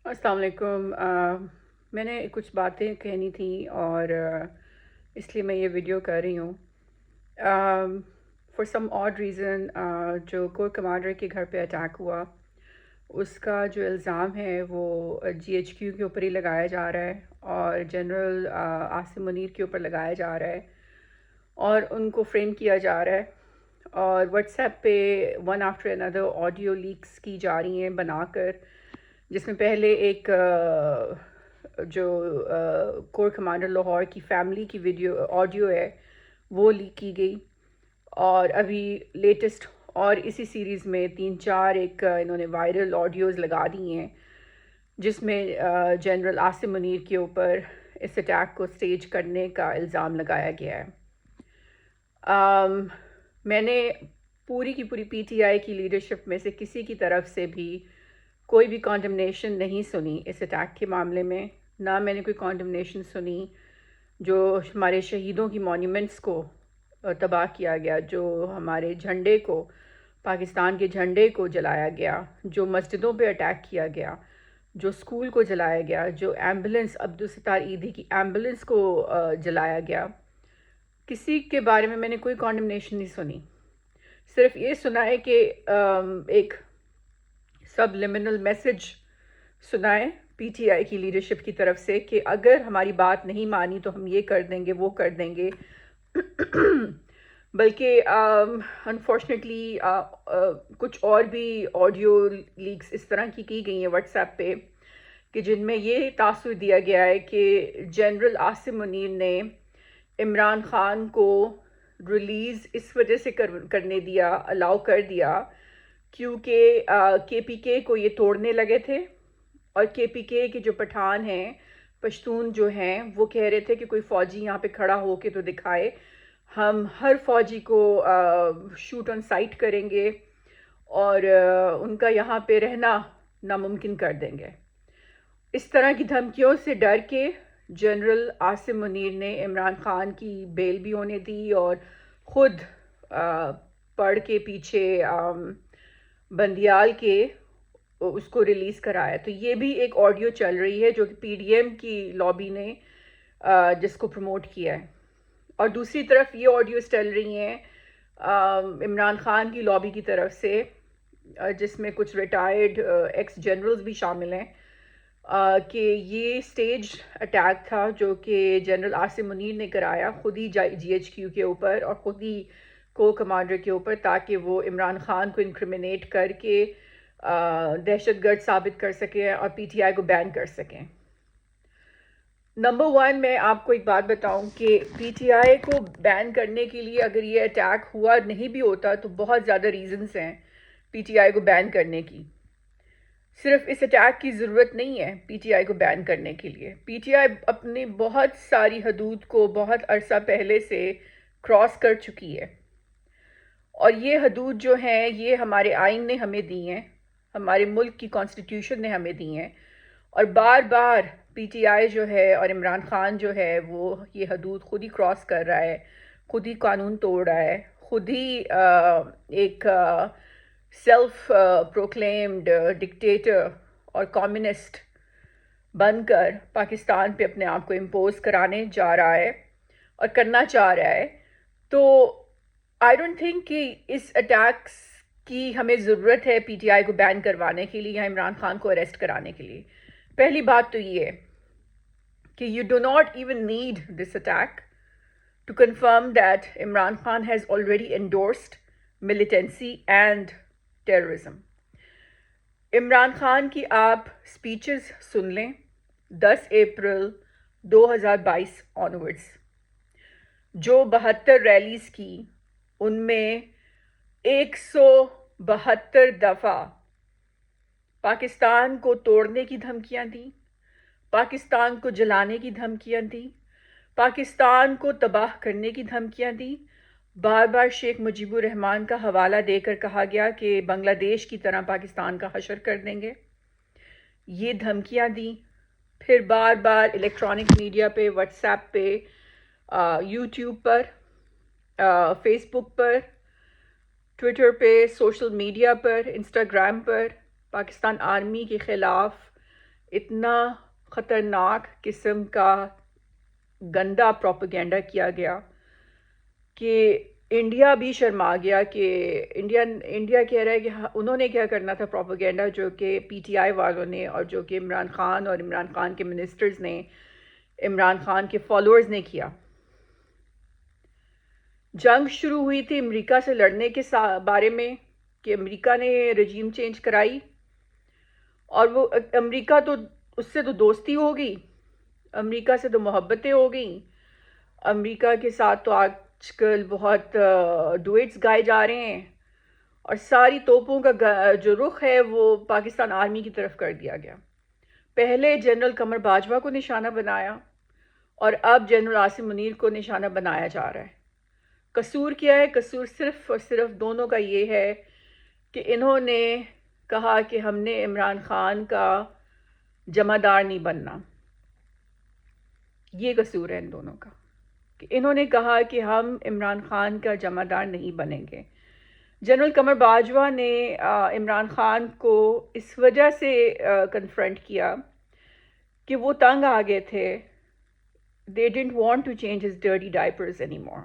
السلام علیکم۔ میں نے کچھ باتیں کہنی تھیں اور اس لیے میں یہ ویڈیو کر رہی ہوں۔ فار سم آڈ ریزن جو کور کمانڈر کے گھر پہ اٹیک ہوا، اس کا جو الزام ہے وہ جی ایچ کیو کے اوپر ہی لگایا جا رہا ہے اور جنرل عاصم منیر کے اوپر لگایا جا رہا ہے اور ان کو فریم کیا جا رہا ہے، اور واٹس ایپ پہ ون آفٹر اندر آڈیو لیکس کی جا رہی ہیں بنا کر، جس میں پہلے ایک جو کور کمانڈر لاہور کی فیملی کی ویڈیو آڈیو ہے وہ لیک کی گئی، اور ابھی لیٹسٹ اور اسی سیریز میں 3-4 ایک انہوں نے وائرل آڈیوز لگا دی ہیں، جس میں جنرل عاصم منیر کے اوپر اس اٹیک کو سٹیج کرنے کا الزام لگایا گیا ہے۔ میں نے پوری کی پوری پی ٹی آئی کی لیڈرشپ میں سے کسی کی طرف سے بھی کوئی بھی کانڈمنیشن نہیں سنی اس اٹیک کے معاملے میں، نہ میں نے کوئی کانڈمنیشن سنی جو ہمارے شہیدوں کی مونیومنٹس کو تباہ کیا گیا، جو ہمارے جھنڈے کو، پاکستان کے جھنڈے کو جلایا گیا، جو مسجدوں پہ اٹیک کیا گیا، جو اسکول کو جلایا گیا، جو ایمبولنس عبدالستار ایدھی کی ایمبولنس کو جلایا گیا۔ کسی کے بارے میں نے کوئی کانڈمنیشن نہیں سنی، صرف یہ سنا ہے کہ ایک سب لمنل میسج سنائے پی ٹی آئی کی لیڈرشپ کی طرف سے کہ اگر ہماری بات نہیں مانی تو ہم یہ کر دیں گے، وہ کر دیں گے۔ بلکہ انفارچونیٹلی کچھ اور بھی آڈیو لیکس اس طرح کی گئی ہیں واٹس ایپ پہ کہ جن میں یہ تاثر دیا گیا ہے کہ جنرل عاصم منیر نے عمران خان کو ریلیز اس وجہ سے کرنے دیا، الاؤ کر دیا کیونکہ کے پی کے کو یہ توڑنے لگے تھے، اور کے پی کے جو پٹھان ہیں، پشتون جو ہیں، وہ کہہ رہے تھے کہ کوئی فوجی یہاں پہ کھڑا ہو کے تو دکھائے، ہم ہر فوجی کو شوٹ آن سائٹ کریں گے اور ان کا یہاں پہ رہنا ناممکن کر دیں گے۔ اس طرح کی دھمکیوں سے ڈر کے جنرل عاصم منیر نے عمران خان کی بیل بھی ہونے دی اور خود پڑھ کے پیچھے بندیال کے اس کو ریلیز کرایا۔ تو یہ بھی ایک آڈیو چل رہی ہے جو کہ پی ڈی ایم کی لابی نے جس کو پروموٹ کیا ہے، اور دوسری طرف یہ آڈیوز چل رہی ہیں عمران خان کی لابی کی طرف سے، جس میں کچھ ریٹائرڈ ایکس جنرلز بھی شامل ہیں، کہ یہ سٹیج اٹیک تھا جو کہ جنرل عاصم منیر نے کرایا خود ہی جی ایچ کیو کے اوپر اور خود ہی کو کمانڈر کے اوپر، تاکہ وہ عمران خان کو انکریمنیٹ کر کے دہشت گرد ثابت کر سکیں اور پی ٹی آئی کو بین کر سکیں۔ نمبر 1 میں آپ کو ایک بات بتاؤں کہ پی ٹی آئی کو بین کرنے کے لیے اگر یہ اٹیک ہوا نہیں بھی ہوتا تو بہت زیادہ ریزنز ہیں پی ٹی آئی کو بین کرنے کی۔ صرف اس اٹیک کی ضرورت نہیں ہے پی ٹی آئی کو بین کرنے کے لیے۔ پی ٹی آئی اپنی بہت ساری حدود کو بہت عرصہ پہلے سے کراس کر چکی ہے، اور یہ حدود جو ہیں یہ ہمارے آئین نے ہمیں دی ہیں، ہمارے ملک کی کانسٹیٹیوشن نے ہمیں دی ہیں، اور بار بار پی ٹی آئی جو ہے اور عمران خان جو ہے وہ یہ حدود خود ہی کراس کر رہا ہے، خود ہی قانون توڑ رہا ہے، خود ہی ایک سیلف پروکلیمڈ ڈکٹیٹر اور کمیونسٹ بن کر پاکستان پہ اپنے آپ کو امپوز کرانے جا رہا ہے اور کرنا چاہ رہا ہے۔ تو آئی ڈونٹ تھنک کہ اس اٹیکس کی ہمیں ضرورت ہے پی ٹی آئی کو بین کروانے کے لیے یا عمران خان کو اریسٹ کرانے کے لیے۔ پہلی بات تو یہ ہے کہ you do not even need this attack to confirm that Imran Khan has already endorsed militancy and terrorism. Imran Khan کی آپ سپیچز سن لیں 10 اپریل 2022 آنورڈز، جو 72 ریلیز کی، ان میں 172 دفعہ پاکستان کو توڑنے کی دھمکیاں دیں، پاکستان کو جلانے کی دھمکیاں دیں، پاکستان کو تباہ کرنے کی دھمکیاں دیں، بار بار شیخ مجیب الرحمان کا حوالہ دے کر کہا گیا کہ بنگلہ دیش کی طرح پاکستان کا حشر کر دیں گے، یہ دھمکیاں دیں۔ پھر بار بار الیکٹرانک میڈیا پہ، واٹس ایپ پہ، یوٹیوب پر، فیس بک پر، ٹویٹر پہ، سوشل میڈیا پر، انسٹاگرام پر پاکستان آرمی کے خلاف اتنا خطرناک قسم کا گندا پروپیگنڈا کیا گیا کہ انڈیا بھی شرما گیا کہ انڈیا کہہ رہا ہے کہ انہوں نے کیا کرنا تھا پروپیگنڈا جو کہ پی ٹی آئی والوں نے اور جو کہ عمران خان اور عمران خان کے منسٹرز نے عمران خان کے فالوورز نے کیا. جنگ شروع ہوئی تھی امریکہ سے لڑنے کے بارے میں کہ امریکہ نے رجیم چینج کرائی اور وہ امریکہ تو اس سے تو دوستی ہو گئی, امریکہ سے تو محبتیں ہو گئیں, امریکہ کے ساتھ تو آج کل بہت ڈویٹس گائے جا رہے ہیں اور ساری توپوں کا جو رخ ہے وہ پاکستان آرمی کی طرف کر دیا گیا. پہلے جنرل قمر باجوہ کو نشانہ بنایا اور اب جنرل عاصم منیر کو نشانہ بنایا جا رہا ہے. قصور کیا ہے؟ قصور صرف اور صرف دونوں کا یہ ہے کہ انہوں نے کہا کہ ہم نے عمران خان کا جمع دار نہیں بننا. یہ قصور ہے ان دونوں کا کہ انہوں نے کہا کہ ہم عمران خان کا جمع دار نہیں بنیں گے. جنرل قمر باجوہ نے عمران خان کو اس وجہ سے کنفرنٹ کیا کہ وہ تنگ آ گئے تھے. They didn't want to change his dirty diapers anymore.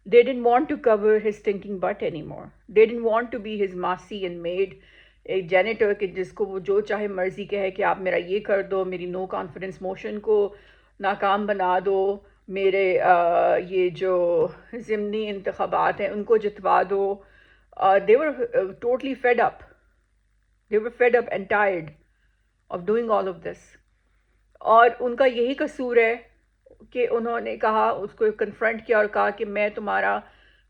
They didn't want to cover his stinking butt anymore. They didn't want to be his masi and maid, ایک جینیٹر کہ جس کو وہ جو چاہے مرضی کہے کہ آپ میرا یہ کر دو, میری نو کانفیڈنس موشن کو ناکام بنا دو, میرے یہ جو ضمنی انتخابات ہیں ان کو جتوا دو. They were totally fed up. They were fed up and tired of doing all of this. اور ان کا یہی قصور ہے کہ انہوں نے کہا, اس کو کنفرنٹ کیا اور کہا کہ میں تمہارا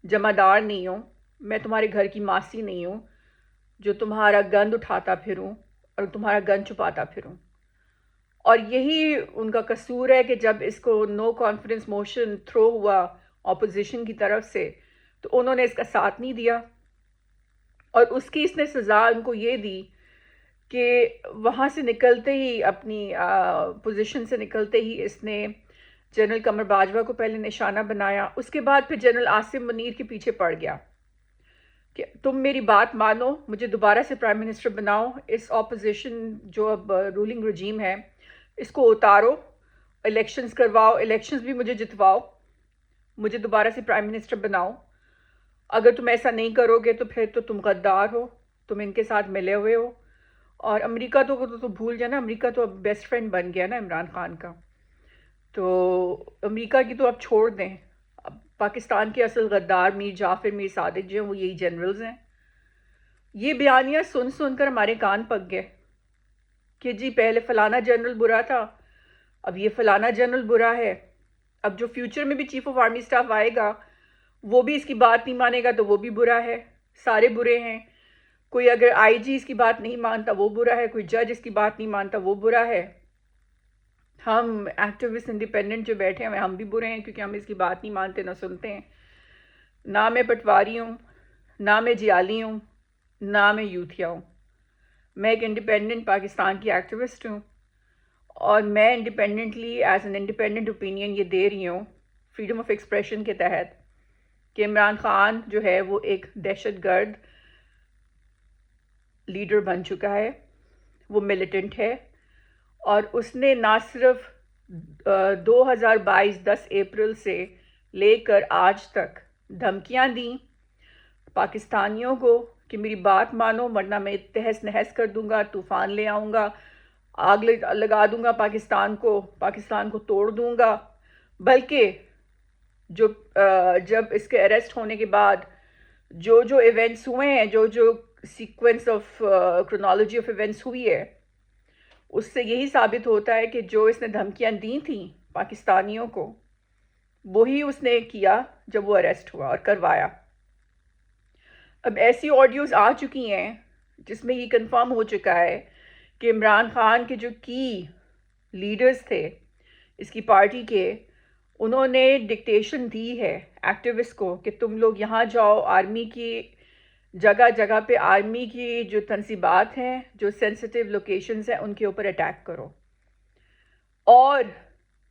جمع دار نہیں ہوں, میں تمہارے گھر کی ماسی نہیں ہوں جو تمہارا گند اٹھاتا پھروں اور تمہارا گند چھپاتا پھروں. اور یہی ان کا قصور ہے کہ جب اس کو نو کانفیڈنس موشن تھرو ہوا اپوزیشن کی طرف سے تو انہوں نے اس کا ساتھ نہیں دیا, اور اس کی اس نے سزا ان کو یہ دی کہ وہاں سے نکلتے ہی, اپنی پوزیشن سے نکلتے ہی اس نے جنرل قمر باجوہ کو پہلے نشانہ بنایا. اس کے بعد پھر جنرل عاصم منیر کے پیچھے پڑ گیا کہ تم میری بات مانو, مجھے دوبارہ سے پرائم منسٹر بناؤ, اس اپوزیشن جو اب رولنگ رجیم ہے اس کو اتارو, الیکشنز کرواؤ, الیکشنز بھی مجھے جتواؤ, مجھے دوبارہ سے پرائم منسٹر بناؤ. اگر تم ایسا نہیں کرو گے تو پھر تو تم غدار ہو, تم ان کے ساتھ ملے ہوئے ہو. اور امریکہ تو بھول جانا, امریکہ تو اب بیسٹ فرینڈ بن گیا نا عمران خان کا, تو امریکہ کی تو اب چھوڑ دیں. اب پاکستان کے اصل غدار میر جعفر, میر صادق جو ہیں وہ یہی جنرلز ہیں. یہ بیانیہ سن سن کر ہمارے کان پک گئے کہ جی پہلے فلانا جنرل برا تھا, اب یہ فلانا جنرل برا ہے. اب جو فیوچر میں بھی چیف آف آرمی سٹاف آئے گا وہ بھی اس کی بات نہیں مانے گا تو وہ بھی برا ہے. سارے برے ہیں. کوئی اگر آئی جی اس کی بات نہیں مانتا وہ برا ہے, کوئی جج اس کی بات نہیں مانتا وہ برا ہے. ہم ایکٹیوسٹ انڈیپینڈنٹ جو بیٹھے ہیں ہم بھی برے ہیں کیونکہ ہم اس کی بات نہیں مانتے نہ سنتے ہیں. نہ میں پٹواری ہوں, نہ میں جیالی ہوں, نہ میں یوتھیا ہوں. میں ایک انڈیپینڈنٹ پاکستان کی ایکٹیوسٹ ہوں, اور میں independently as an independent opinion یہ دے رہی ہوں فریڈم آف ایکسپریشن کے تحت کہ عمران خان جو ہے وہ ایک دہشت گرد لیڈر بن چکا ہے, وہ ملیٹنٹ ہے, اور اس نے نہ صرف 2022 10 اپریل سے لے کر آج تک دھمکیاں دیں پاکستانیوں کو کہ میری بات مانو ورنہ میں تہس نہس کر دوں گا, طوفان لے آؤں گا, آگ لگا دوں گا پاکستان کو توڑ دوں گا. بلکہ جب اس کے اریسٹ ہونے کے بعد جو ایونٹس ہوئے ہیں, جو سیکوینس آف کرونالوجی آف ایونٹس ہوئی ہے, اس سے یہی ثابت ہوتا ہے کہ جو اس نے دھمکیاں دی تھیں پاکستانیوں کو وہی اس نے کیا جب وہ اریسٹ ہوا اور کروایا. اب ایسی آڈیوز آ چکی ہیں جس میں یہ کنفرم ہو چکا ہے کہ عمران خان کے جو کی لیڈرز تھے اس کی پارٹی کے, انہوں نے ڈکٹیشن دی ہے ایکٹیوسٹ کو کہ تم لوگ یہاں جاؤ, آرمی کی جگہ جگہ پہ آرمی کی جو تنصیبات ہیں, جو سینسٹیو لوکیشنز ہیں ان کے اوپر اٹیک کرو. اور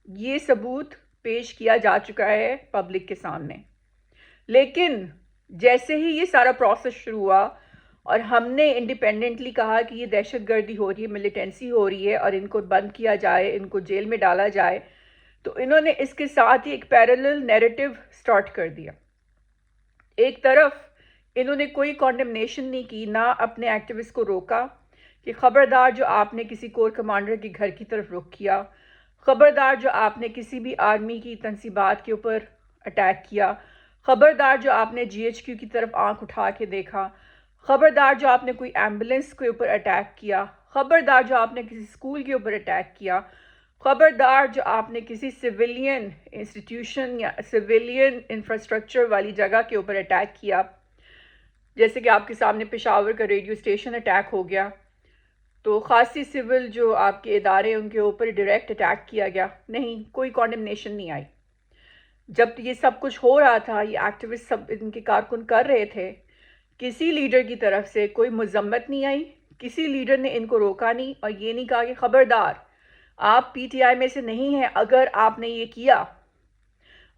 یہ ثبوت پیش کیا جا چکا ہے پبلک کے سامنے. لیکن جیسے ہی یہ سارا پروسیس شروع ہوا اور ہم نے انڈیپینڈنٹلی کہا کہ یہ دہشت گردی ہو رہی ہے، ملیٹنسی ہو رہی ہے، اور ان کو بند کیا جائے، ان کو جیل میں ڈالا جائے، تو انہوں نے اس کے ساتھ ہی ایک پیرلل نیریٹو سٹارٹ کر دیا۔ ایک طرف انہوں نے کوئی کانڈمنیشن نہیں کی، نہ اپنے ایکٹیوسٹ کو روکا کہ خبردار جو آپ نے کسی کور کمانڈر کے گھر کی طرف رخ کیا، خبردار جو آپ نے کسی بھی آرمی کی تنصیبات کے اوپر اٹیک کیا، خبردار جو آپ نے جی ایچ کیو کی طرف آنکھ اٹھا کے دیکھا، خبردار جو آپ نے کوئی ایمبولنس کے اوپر اٹیک کیا، خبردار جو آپ نے کسی اسکول کے اوپر اٹیک کیا، خبردار جو آپ نے کسی سویلین انسٹیٹیوشن یا سویلین انفراسٹرکچر والی جگہ کے اوپر اٹیک کیا، جیسے کہ آپ کے سامنے پشاور کا ریڈیو اسٹیشن اٹیک ہو گیا، تو خاصی سول جو آپ کے ادارے ان کے اوپر ڈائریکٹ اٹیک کیا گیا، نہیں، کوئی کانڈمنیشن نہیں آئی۔ جب یہ سب کچھ ہو رہا تھا، یہ ایکٹیوسٹ سب ان کے کارکن کر رہے تھے، کسی لیڈر کی طرف سے کوئی مذمت نہیں آئی، کسی لیڈر نے ان کو روکا نہیں اور یہ نہیں کہا کہ خبردار آپ پی ٹی آئی میں سے نہیں ہیں، اگر آپ نے یہ کیا،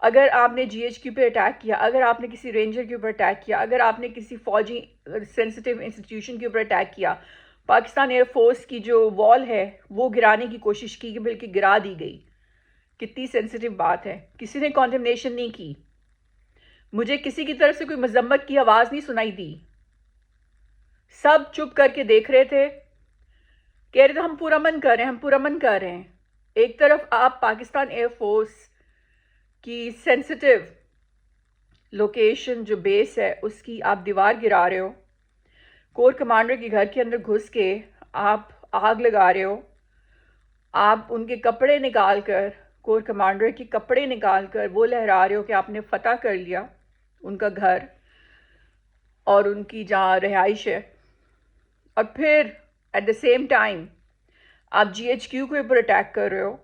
اگر آپ نے جی ایچ کیو پہ اٹیک کیا، اگر آپ نے کسی رینجر کے اوپر اٹیک کیا، اگر آپ نے کسی فوجی سینسٹیو انسٹیٹیوشن کے اوپر اٹیک کیا، پاکستان ایئر فورس کی جو وال ہے وہ گرانے کی کوشش کی، بلکہ گرا دی گئی۔ کتنی سینسٹیو بات ہے، کسی نے کانڈمنیشن نہیں کی، مجھے کسی کی طرف سے کوئی مذمت کی آواز نہیں سنائی دی، سب چپ کر کے دیکھ رہے تھے، کہہ رہے تھے ہم پورا من کر رہے ہیں، ہم پورا من کر رہے ہیں۔ ایک طرف آپ پاکستان ایئر فورس کی سینسٹیو لوکیشن جو بیس ہے اس کی آپ دیوار گرا رہے ہو، کور کمانڈر کے گھر کے اندر گھس کے آپ آگ لگا رہے ہو، آپ ان کے کپڑے نکال کر، کور کمانڈر کے کپڑے نکال کر وہ لہرا رہے ہو کہ آپ نے فتح کر لیا ان کا گھر اور ان کی جہاں رہائش ہے، اور پھر ایٹ دا سیم ٹائم آپ جی ایچ کیو کے اوپر اٹیک کر رہے ہو،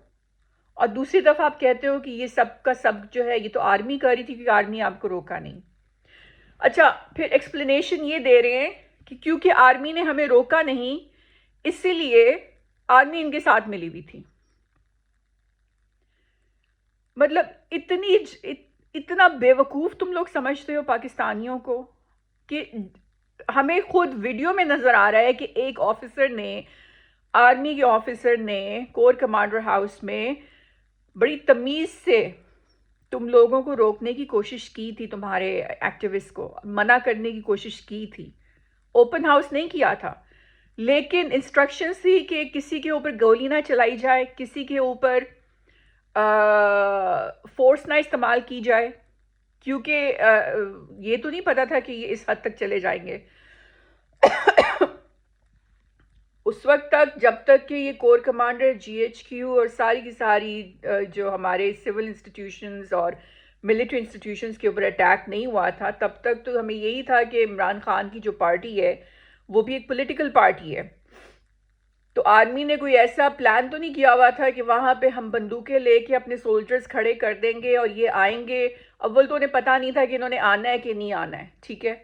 اور دوسری طرف آپ کہتے ہو کہ یہ سب کا سب جو ہے یہ تو آرمی کر رہی تھی کیونکہ آرمی آپ کو روکا نہیں۔ اچھا، پھر ایکسپلینیشن یہ دے رہے ہیں کہ کیونکہ آرمی نے ہمیں روکا نہیں، اسی لیے آرمی ان کے ساتھ ملی ہوئی تھی۔ مطلب اتنا بیوقوف تم لوگ سمجھتے ہو پاکستانیوں کو کہ ہمیں خود ویڈیو میں نظر آ رہا ہے کہ ایک آفیسر نے، آرمی کے آفیسر نے کور کمانڈر ہاؤس میں بڑی تمیز سے تم لوگوں کو روکنے کی کوشش کی تھی، تمہارے ایکٹیوسٹ کو منع کرنے کی کوشش کی تھی، اوپن ہاؤس نہیں کیا تھا، لیکن انسٹرکشنز تھی کہ کسی کے اوپر گولی نہ چلائی جائے، کسی کے اوپر فورس نہ استعمال کی جائے، کیونکہ یہ تو نہیں پتا تھا کہ یہ اس حد تک چلے جائیں گے۔ اس وقت تک جب تک کہ یہ corps commander G H Q اور ساری کی ساری جو ہمارے سول انسٹیٹیوشنز اور ملٹری انسٹیٹیوشنز کے اوپر اٹیک نہیں ہوا تھا، تب تک تو ہمیں یہی تھا کہ عمران خان کی جو پارٹی ہے وہ بھی ایک پولیٹیکل پارٹی ہے، تو آرمی نے کوئی ایسا پلان تو نہیں کیا ہوا تھا کہ وہاں پہ ہم بندوقیں لے کے اپنے سولجرز کھڑے کر دیں گے اور یہ آئیں گے۔ اول تو انہیں پتہ نہیں تھا کہ انہوں نے آنا ہے کہ نہیں آنا ہے، ٹھیک ہے،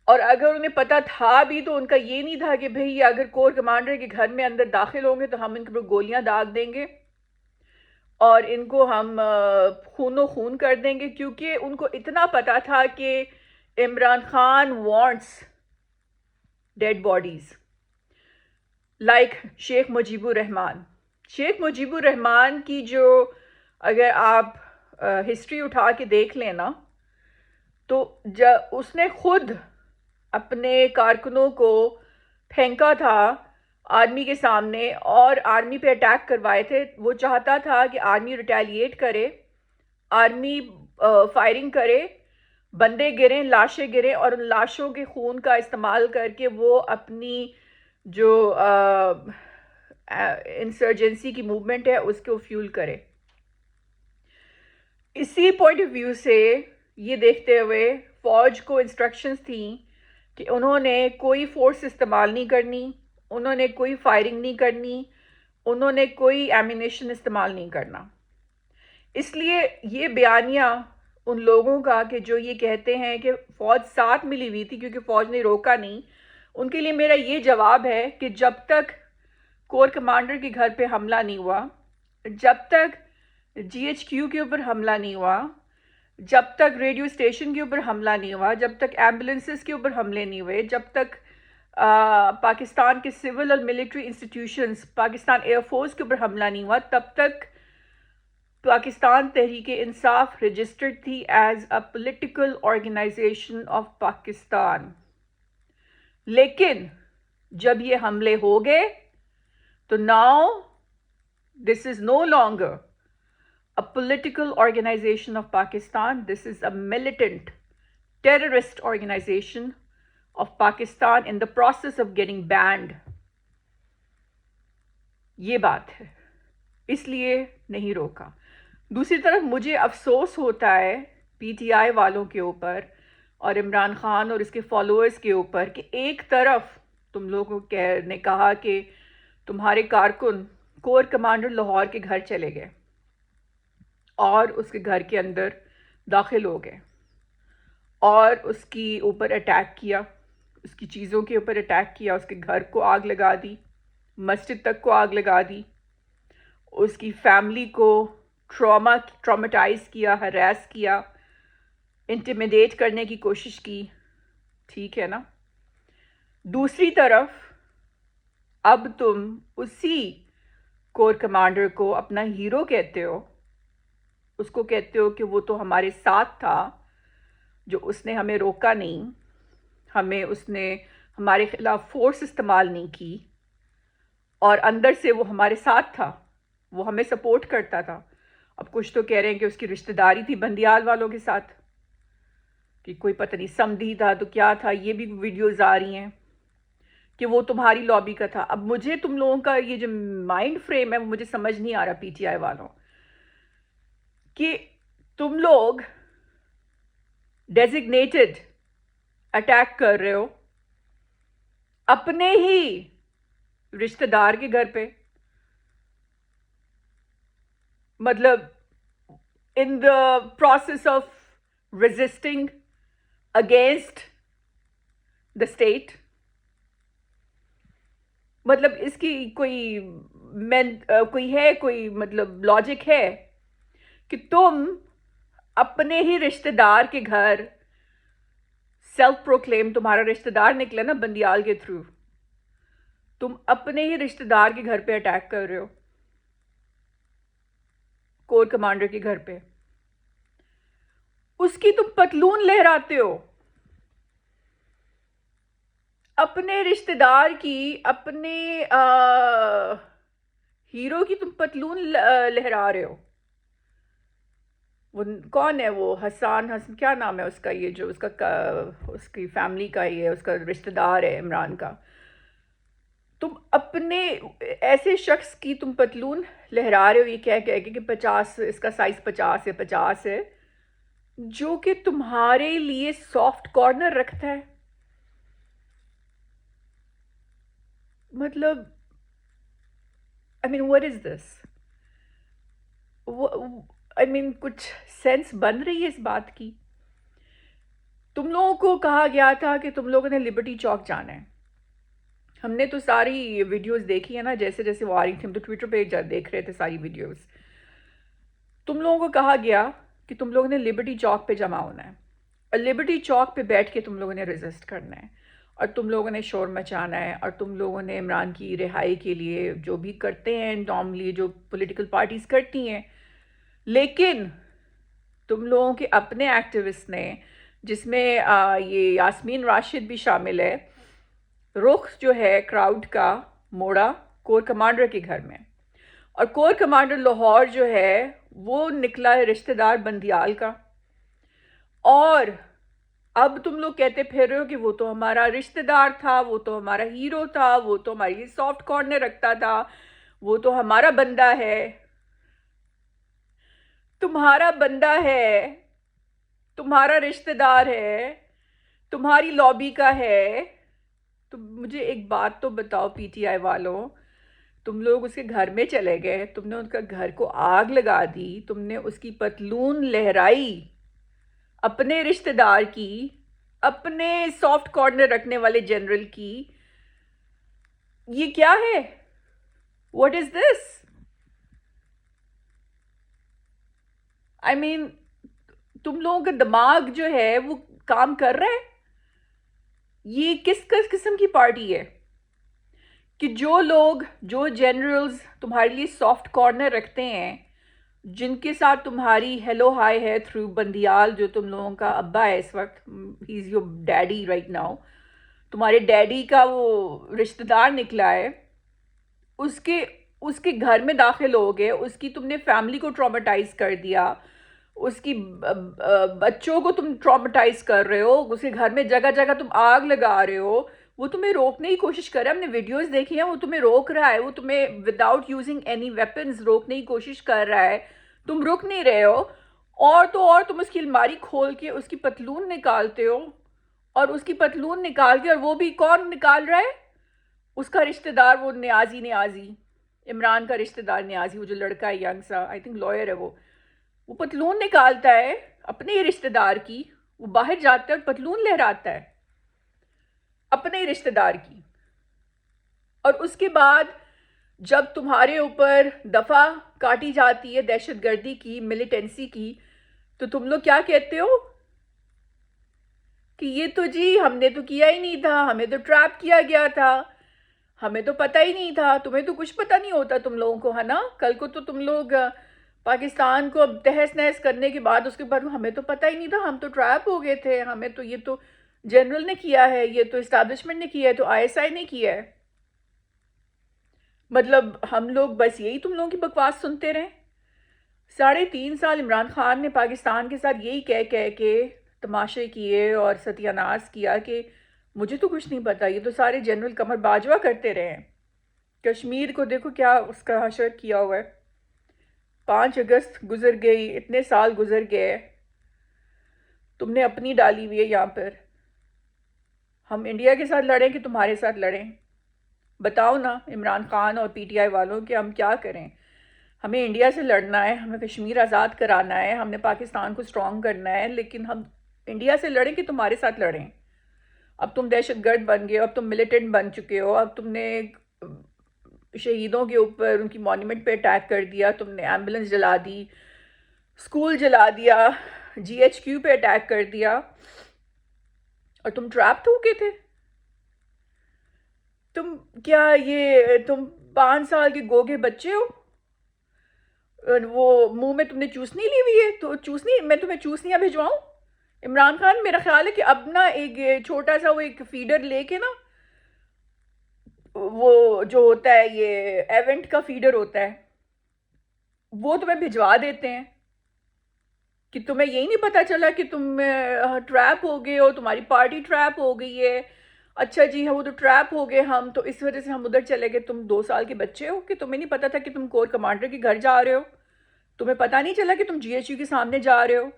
اور اگر انہیں پتہ تھا بھی تو ان کا یہ نہیں تھا کہ بھئی اگر کور کمانڈر کے گھر میں اندر داخل ہوں گے تو ہم ان کے اوپر گولیاں داغ دیں گے اور ان کو ہم خون و خون کر دیں گے، کیونکہ ان کو اتنا پتہ تھا کہ Imran Khan wants dead bodies like Sheikh Mujib الرحمان۔ شیخ مجیب الرحمان کی جو اگر آپ ہسٹری اٹھا کے دیکھ لیں نا، تو اس نے خود اپنے کارکنوں کو پھینکا تھا آرمی کے سامنے اور آرمی پہ اٹیک کروائے تھے۔ وہ چاہتا تھا کہ آرمی ریٹیلیٹ کرے، آرمی فائرنگ کرے، بندے گریں، لاشیں گریں، اور ان لاشوں کے خون کا استعمال کر کے وہ اپنی جو انسرجنسی کی موومنٹ ہے اس کو فیول کرے۔ اسی پوائنٹ آف ویو سے یہ دیکھتے ہوئے فوج کو انسٹرکشنز تھیں کہ انہوں نے کوئی فورس استعمال نہیں کرنی، انہوں نے کوئی فائرنگ نہیں کرنی، انہوں نے کوئی ایمینیشن استعمال نہیں کرنا۔ اس لیے یہ بیانیہ ان لوگوں کا کہ جو یہ کہتے ہیں کہ فوج ساتھ ملی ہوئی تھی کیونکہ فوج نے روکا نہیں، ان کے لیے میرا یہ جواب ہے کہ جب تک کور کمانڈر کے گھر پہ حملہ نہیں ہوا، جب تک جی ایچ کیو کے اوپر حملہ نہیں ہوا، جب تک ریڈیو اسٹیشن کے اوپر حملہ نہیں ہوا، جب تک ایمبولینسز کے اوپر حملے نہیں ہوئے، جب تک پاکستان کے سول اور military institutions, Pakistan air force کے اوپر حملہ نہیں ہوا، تب تک پاکستان تحریک انصاف رجسٹرڈ تھی as a political organization of Pakistan. لیکن جب یہ حملے ہو گئے تو now this is no longer a political organization of Pakistan. This is a militant terrorist organization of Pakistan in the process of getting banned. یہ بات ہے، اس لیے نہیں روکا. دوسری طرف مجھے افسوس ہوتا ہے پی ٹی آئی والوں کے اوپر اور عمران خان اور اس کے فالوورز کے اوپر کہ ایک طرف تم لوگوں نے کہا کہ تمہارے کارکن کور کمانڈر لاہور کے گھر چلے گئے اور اس کے گھر کے اندر داخل ہو گئے اور اس کی اوپر اٹیک کیا، اس کی چیزوں کے اوپر اٹیک کیا، اس کے گھر کو آگ لگا دی، مسجد تک کو آگ لگا دی، اس کی فیملی کو ٹرامیٹائز کیا، ہراس کیا، انٹیمیڈیٹ کرنے کی کوشش کی. ٹھیک ہے نا؟ دوسری طرف اب تم اسی کور کمانڈر کو اپنا ہیرو کہتے ہو، اس کو کہتے ہو کہ وہ تو ہمارے ساتھ تھا، جو اس نے ہمیں روکا نہیں، اس نے ہمارے خلاف فورس استعمال نہیں کی، اور اندر سے وہ ہمارے ساتھ تھا، وہ ہمیں سپورٹ کرتا تھا. اب کچھ تو کہہ رہے ہیں کہ اس کی رشتہ داری تھی بندیال والوں کے ساتھ، کہ کوئی پتہ نہیں سمدھی تھا تو کیا تھا. یہ بھی ویڈیوز آ رہی ہیں کہ وہ تمہاری لابی کا تھا. اب مجھے تم لوگوں کا یہ جو مائنڈ فریم ہے وہ مجھے سمجھ نہیں آ رہا پی ٹی آئی والوں، کہ تم لوگ ڈیزگنیٹڈ اٹیک کر رہے ہو اپنے ہی رشتہ دار کے گھر پہ، مطلب in the process of resisting against the state. مطلب اس کی کوئی مطلب لاجک ہے کہ تم اپنے ہی رشتہ دار کے گھر، سیلف پروکلیم تمہارا رشتہ دار نکلا نا بندیال کے تھرو، تم اپنے ہی رشتہ دار کے گھر پہ اٹیک کر رہے ہو، کور کمانڈر کے گھر پہ، اس کی تم پتلون لہراتے ہو، اپنے رشتہ دار کی، اپنے ہیرو کی تم پتلون لہرا رہے ہو. وہ کون ہے، وہ حسن کیا نام ہے اس کا، یہ جو اس کی فیملی کا ہی ہے، اس کا رشتہ دار ہے عمران کا. تم اپنے ایسے شخص کی تم پتلون لہرا رہے ہو یہ کہہ کہ 50، اس کا سائز 50 ہے، جو کہ تمہارے لیے سافٹ کارنر رکھتا ہے. مطلب I mean what is this؟ کچھ سینس بن رہی ہے اس بات کی؟ تم لوگوں کو کہا گیا تھا کہ تم لوگوں نے لبرٹی چوک جانا ہے. ہم نے تو ساری ویڈیوز دیکھی ہے نا، جیسے جیسے وہ آ رہی تھی، ہم تو ٹویٹر پہ دیکھ رہے تھے ساری ویڈیوز. تم لوگوں کو کہا گیا کہ تم لوگوں نے لبرٹی چوک پہ جمع ہونا ہے، اور لبرٹی چوک پہ بیٹھ کے تم لوگوں نے ریزسٹ کرنا ہے، اور تم لوگوں نے شور مچانا ہے، اور تم لوگوں نے عمران کی رہائی کے لیے جو بھی کرتے ہیں نارملی، جو پولیٹیکل پارٹیز کرتی ہیں. لیکن تم لوگوں کے اپنے ایکٹیوسٹ نے، جس میں یہ یاسمین راشد بھی شامل ہے، رخ جو ہے کراؤڈ کا موڑا کور کمانڈر کے گھر میں، اور کور کمانڈر لاہور جو ہے وہ نکلا ہے رشتہ دار بندیال کا. اور اب تم لوگ کہتے پھر رہے ہو کہ وہ تو ہمارا رشتہ دار تھا، وہ تو ہمارا ہیرو تھا، وہ تو ہماری سافٹ کارنر رکھتا تھا، وہ تو ہمارا بندہ ہے. تمہارا بندہ ہے، تمہارا رشتہ دار ہے، تمہاری لابی کا ہے. تو مجھے ایک بات تو بتاؤ پی ٹی آئی والوں، تم لوگ اس کے گھر میں چلے گئے، تم نے ان کا گھر کو آگ لگا دی، تم نے اس کی پتلون لہرائی اپنے رشتہ دار کی، اپنے سافٹ کارنر رکھنے والے جنرل کی. یہ کیا ہے؟ واٹ از دس؟ تم لوگوں کا دماغ جو ہے وہ کام کر رہا ہے؟ یہ کس قسم کی پارٹی ہے کہ جو لوگ، جو جنرلز تمہارے لیے سافٹ کارنر رکھتے ہیں، جن کے ساتھ تمہاری ہیلو ہائی ہے تھرو بندیال، جو تم لوگوں کا ابا ہے اس وقت، he is your daddy right now, تمہارے ڈیڈی کا وہ رشتہ دار نکلا ہے، اس کے گھر میں داخل ہو گئے، اس کی تم نے فیملی کو ٹرامیٹائز کر دیا، اس کی بچوں کو تم ٹرامیٹائز کر رہے ہو، اس کے گھر میں جگہ جگہ تم آگ لگا رہے ہو، وہ تمہیں روکنے کی کوشش کر رہا ہے، ہم نے ویڈیوز دیکھی ہیں، وہ تمہیں روک رہا ہے، وہ تمہیں وداؤٹ یوزنگ اینی ویپنز روکنے کی کوشش کر رہا ہے، تم رک نہیں رہے ہو، اور تو اور تم اس کی الماری کھول کے اس کی پتلون نکالتے ہو، اور اس کی پتلون نکال کے، اور وہ بھی کون نکال رہا ہے؟ اس کا رشتہ دار، وہ نیازی عمران کا رشتہ دار نیازی، وہ جو لڑکا ہے ینگ سا، آئی تھنک لائر ہے، وہ پتلون نکالتا ہے اپنے ہی رشتہ دار کی، وہ باہر جاتا ہے اور پتلون لہراتا ہے اپنے ہی رشتہ دار کی، اور اس کے بعد جب تمہارے اوپر دفعہ کاٹی جاتی ہے دہشت گردی کی، ملیٹنسی کی، تو تم لوگ کیا کہتے ہو کہ یہ تو جی ہم نے تو کیا ہی نہیں تھا، ہمیں تو ٹریپ کیا گیا تھا، ہمیں تو پتہ ہی نہیں تھا، تمہیں تو کچھ پتہ نہیں ہوتا تم لوگوں کو، ہے نا؟ کل کو تو تم لوگ پاکستان کو اب تہس نہس کرنے کے بعد اس کے بعد ہمیں تو پتہ ہی نہیں تھا، ہم تو ٹریپ ہو گئے تھے، ہمیں تو یہ تو جنرل نے کیا ہے، یہ تو اسٹیبلشمنٹ نے کیا ہے، تو آئی ایس آئی نے کیا ہے۔ مطلب ہم لوگ بس یہی تم لوگوں کی بکواس سنتے رہیں؟ 3.5 سال عمران خان نے پاکستان کے ساتھ یہی کہہ کے تماشے کیے اور ستیہ ناش کیا کہ مجھے تو کچھ نہیں پتا، یہ تو سارے جنرل قمر باجوہ کرتے رہے ہیں۔ کشمیر کو دیکھو کیا اس کا حشر کیا ہوا ہے، 5 اگست گزر گئی، اتنے سال گزر گئے، تم نے اپنی ڈالی ہوئی ہے یہاں پر۔ ہم انڈیا کے ساتھ لڑیں کہ تمہارے ساتھ لڑیں؟ بتاؤ نا عمران خان اور پی ٹی آئی والوں کہ ہم کیا کریں؟ ہمیں انڈیا سے لڑنا ہے، ہمیں کشمیر آزاد کرانا ہے، ہم نے پاکستان کو سٹرونگ کرنا ہے، لیکن ہم انڈیا سے لڑیں کہ تمہارے ساتھ لڑیں؟ اب تم دہشت گرد بن گئے ہو، اب تم ملیٹنٹ بن چکے ہو، اب تم نے شہیدوں کے اوپر ان کی مانیمنٹ پہ اٹیک کر دیا، تم نے ایمبولنس جلا دی، اسکول جلا دیا، جی ایچ کیو پہ اٹیک کر دیا، اور تم ٹریپ ہو گئے تھے۔ تم کیا تم 5 سال کے گوگے بچے ہو؟ وہ منہ میں تم نے چوسنی لی ہوئی ہے، تو چوسنی میں تمہیں چوسنیاں بھجواؤں؟ عمران خان میرا خیال ہے کہ اب نا ایک چھوٹا سا وہ ایک فیڈر لے کے نا، وہ جو ہوتا ہے یہ ایونٹ کا فیڈر ہوتا ہے، وہ تمہیں بھجوا دیتے ہیں کہ تمہیں یہی نہیں پتا چلا کہ تم ٹریپ ہو گئے ہو، تمہاری پارٹی ٹریپ ہو گئی ہے، اچھا جی وہ تو ٹریپ ہو گئے ہم، تو اس وجہ سے ہم ادھر چلے گئے۔ تم 2 سال کے بچے ہو کہ تمہیں نہیں پتا تھا کہ تم کور کمانڈر کے گھر جا رہے ہو؟ تمہیں پتا نہیں چلا کہ تم جی ایچ یو کے سامنے جا رہے ہو؟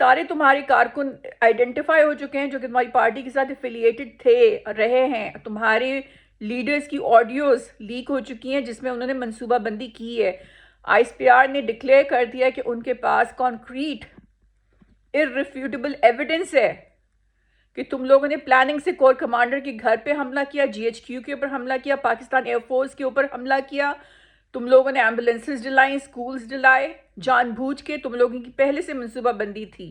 سارے تمہارے کارکن آئیڈینٹیفائی ہو چکے ہیں جو کہ تمہاری پارٹی کے ساتھ افیلیٹڈ تھے، رہے ہیں، تمہارے لیڈرز کی آڈیوز لیک ہو چکی ہیں جس میں انہوں نے منصوبہ بندی کی ہے۔ آئی ایس پی آر نے ڈکلیئر کر دیا کہ ان کے پاس کانکریٹ irrefutable ایویڈنس ہے کہ تم لوگوں نے پلاننگ سے کور کمانڈر کے گھر پہ حملہ کیا، جی ایچ کیو کے اوپر حملہ کیا، پاکستان ایئر فورس کے اوپر حملہ کیا، تم لوگوں نے ایمبولنسز جلائیں، سکولز جلائے، جان بوجھ کے۔ تم لوگوں کی پہلے سے منصوبہ بندی تھی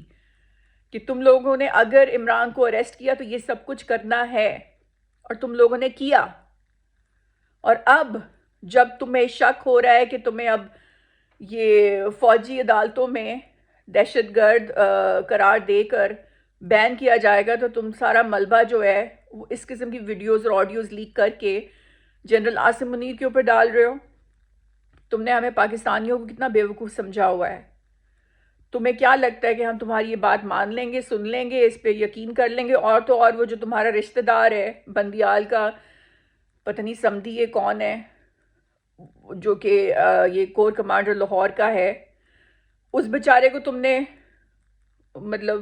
کہ تم لوگوں نے اگر عمران کو اریسٹ کیا تو یہ سب کچھ کرنا ہے، اور تم لوگوں نے کیا۔ اور اب جب تمہیں شک ہو رہا ہے کہ تمہیں اب یہ فوجی عدالتوں میں دہشت گرد قرار دے کر بین کیا جائے گا، تو تم سارا ملبہ جو ہے وہ اس قسم کی ویڈیوز اور آڈیوز لیک کر کے جنرل عاصم منیر کے اوپر ڈال رہے ہو۔ تم نے ہمیں پاکستانیوں کو کتنا بیوقوف سمجھا ہوا ہے؟ تمہیں کیا لگتا ہے کہ ہم تمہاری یہ بات مان لیں گے، سن لیں گے، اس پہ یقین کر لیں گے؟ اور تو اور وہ جو تمہارا رشتہ دار ہے بندیال کا، پتہ نہیں سمدھی یہ کون ہے، جو کہ یہ کور کمانڈر لاہور کا ہے، اس بیچارے کو تم نے مطلب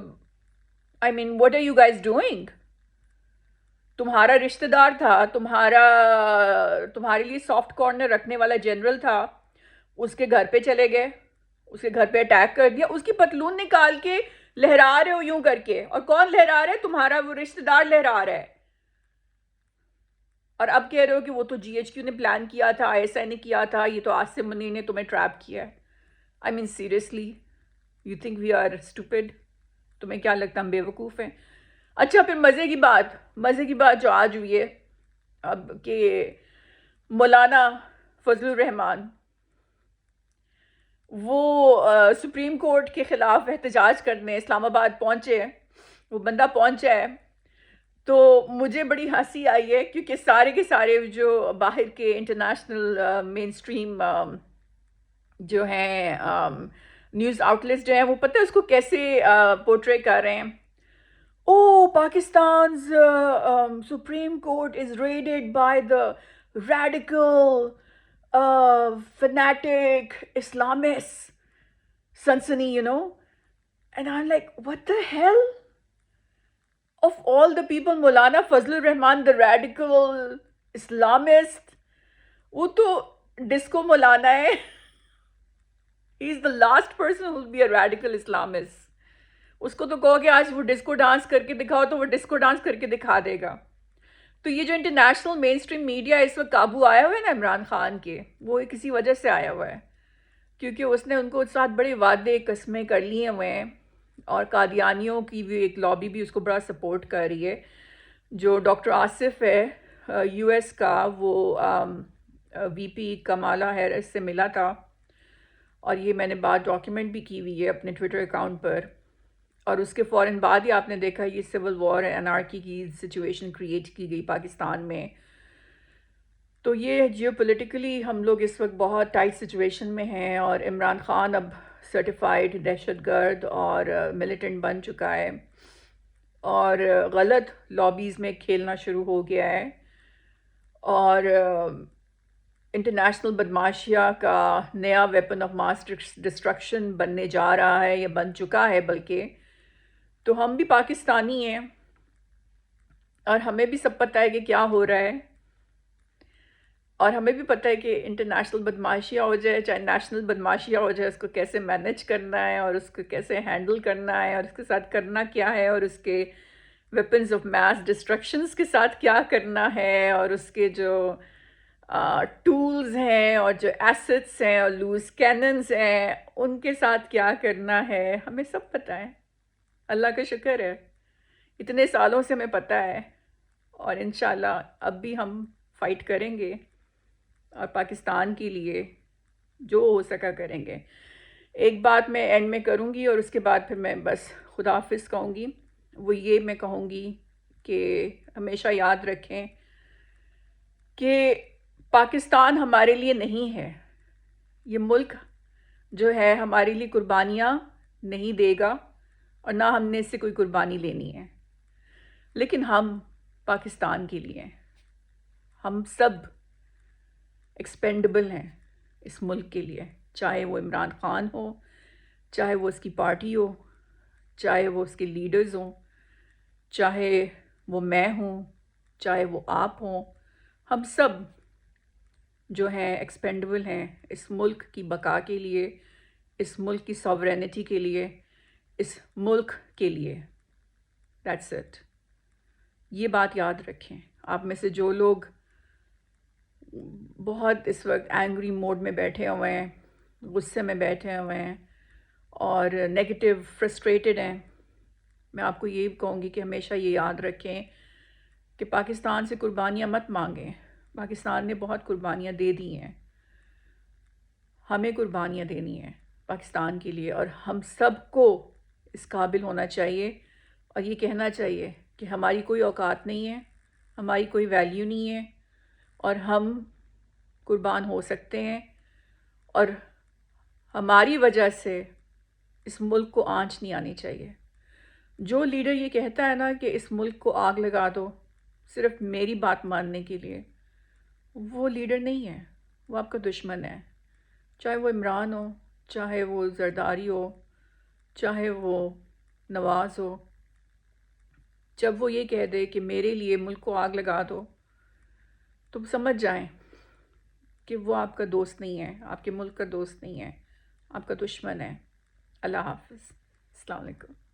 I mean what are you guys doing؟ تمہارا رشتہ دار تھا، تمہارے لیے سافٹ کارنر رکھنے والا جنرل تھا، اس کے گھر پہ چلے گئے، اس کے گھر پہ اٹیک کر دیا، اس کی پتلون نکال کے لہرا رہے ہو یوں کر کے، اور کون لہرا رہا ہے؟ تمہارا وہ رشتہ دار لہرا رہا ہے، اور اب کہہ رہے ہو کہ وہ تو جی ایچ کیو نے پلان کیا تھا، آئی ایس آئی نے کیا تھا، یہ تو عاصم منیر نے تمہیں ٹریپ کیا ہے۔ I mean seriously, you think we are stupid؟ تمہیں کیا لگتا ہم بیوقوف ہیں؟ اچھا پھر مزے کی بات جو آج ہوئی ہے اب کہ مولانا فضل الرحمان وہ سپریم کورٹ کے خلاف احتجاج کرنے اسلام آباد پہنچے ہیں، وہ بندہ پہنچا ہے، تو مجھے بڑی ہنسی آئی ہے کیونکہ سارے کے سارے جو باہر کے انٹرنیشنل مین اسٹریم جو ہیں نیوز آؤٹلیٹس جو ہیں وہ پتہ ہے اس کو کیسے پورٹرے کر رہے ہیں. Oh, Pakistan's Supreme Court is raided by the radical, fanatic Islamists, Sansani. And I'm like, what the hell? Of all the people, Maulana Fazlur Rahman, the radical Islamist, وہ تو ڈسکو مولانا ہے. He is the last person who will be a radical Islamist. اس کو تو کہو کہ آج وہ disco dance کر کے دکھاؤ تو وہ ڈسکو ڈانس کر کے دکھا دے گا. تو یہ جو انٹرنیشنل مین اسٹریم میڈیا اس وقت قابو آیا ہوا ہے نا عمران خان کے، وہ کسی وجہ سے آیا ہوا ہے، کیونکہ اس نے ان کو ساتھ بڑے وعدے قسمیں کر لیے ہوئے ہیں، اور قادیانیوں کی بھی ایک لابی بھی اس کو بڑا سپورٹ کر رہی ہے. جو ڈاکٹر آصف ہے یو ایس کا، وہ وی پی کمالا ہیرس سے ملا تھا، اور یہ میں نے بات ڈاکیومنٹ بھی کی ہوئی ہے اپنے ٹویٹر اکاؤنٹ پر. اور اس کے فوراً بعد ہی آپ نے دیکھا یہ سول وار انارکی کی سچویشن کریٹ کی گئی پاکستان میں. تو یہ جیو پولیٹیکلی ہم لوگ اس وقت بہت ٹائٹ سچویشن میں ہیں، اور عمران خان اب سرٹیفائیڈ دہشت گرد اور ملیٹنٹ بن چکا ہے، اور غلط لابیز میں کھیلنا شروع ہو گیا ہے، اور انٹرنیشنل بدماشیہ کا نیا ویپن آف ماس ڈسٹرکشن بننے جا رہا ہے یا بن چکا ہے بلکہ. تو ہم بھی پاکستانی ہیں اور ہمیں بھی سب پتہ ہے کہ کیا ہو رہا ہے، اور ہمیں بھی پتہ ہے کہ انٹرنیشنل بدماشیہ ہو جائے چاہے نیشنل بدماشیہ ہو جائے، اس کو کیسے مینیج کرنا ہے اور اس کو کیسے ہینڈل کرنا ہے اور اس کے ساتھ کرنا کیا ہے، اور اس کے ویپنز آف میس ڈسٹرکشنز کے ساتھ کیا کرنا ہے، اور اس کے جو ٹولز ہیں اور جو ایسٹس ہیں اور لوز کیننز ہیں ان کے ساتھ کیا کرنا ہے. ہمیں سب پتہ ہے، اللہ کا شکر ہے اتنے سالوں سے ہمیں پتہ ہے، اور انشاءاللہ اب بھی ہم فائٹ کریں گے اور پاکستان کے لیے جو ہو سکا کریں گے. ایک بات میں اینڈ میں کروں گی اور اس کے بعد پھر میں بس خدا حافظ کہوں گی. وہ یہ میں کہوں گی کہ ہمیشہ یاد رکھیں کہ پاکستان ہمارے لیے نہیں ہے. یہ ملک جو ہے ہمارے لیے قربانیاں نہیں دے گا، اور نہ ہم نے اس سے کوئی قربانی لینی ہے، لیکن ہم پاکستان کے لیے ہیں. ہم سب ایکسپینڈبل ہیں اس ملک کے لیے، چاہے وہ عمران خان ہو، چاہے وہ اس کی پارٹی ہو، چاہے وہ اس کے لیڈرز ہوں، چاہے وہ میں ہوں، چاہے وہ آپ ہوں. ہم سب جو ہیں ایکسپینڈبل ہیں اس ملک کی بقا کے لیے، اس ملک کی ساورینٹی کے لیے، اس ملک کے لیے. That's it. یہ بات یاد رکھیں. آپ میں سے جو لوگ بہت اس وقت اینگری موڈ میں بیٹھے ہوئے ہیں، غصے میں بیٹھے ہوئے ہیں اور نیگیٹو فرسٹریٹڈ ہیں، میں آپ کو یہ کہوں گی کہ ہمیشہ یہ یاد رکھیں کہ پاکستان سے قربانیاں مت مانگیں. پاکستان نے بہت قربانیاں دے دی ہیں، ہمیں قربانیاں دینی ہیں پاکستان کے لیے، اور ہم سب کو اس قابل ہونا چاہیے اور یہ کہنا چاہیے کہ ہماری کوئی اوقات نہیں ہے، ہماری کوئی ویلیو نہیں ہے، اور ہم قربان ہو سکتے ہیں، اور ہماری وجہ سے اس ملک کو آنچ نہیں آنی چاہیے. جو لیڈر یہ کہتا ہے نا کہ اس ملک کو آگ لگا دو صرف میری بات ماننے کے لیے، وہ لیڈر نہیں ہے، وہ آپ کا دشمن ہے. چاہے وہ عمران ہو، چاہے وہ زرداری ہو، چاہے وہ نواز ہو. جب وہ یہ کہہ دے کہ میرے لیے ملک کو آگ لگا دو، تو سمجھ جائیں کہ وہ آپ کا دوست نہیں ہے، آپ کے ملک کا دوست نہیں ہے، آپ کا دشمن ہے. اللہ حافظ. السلام علیکم.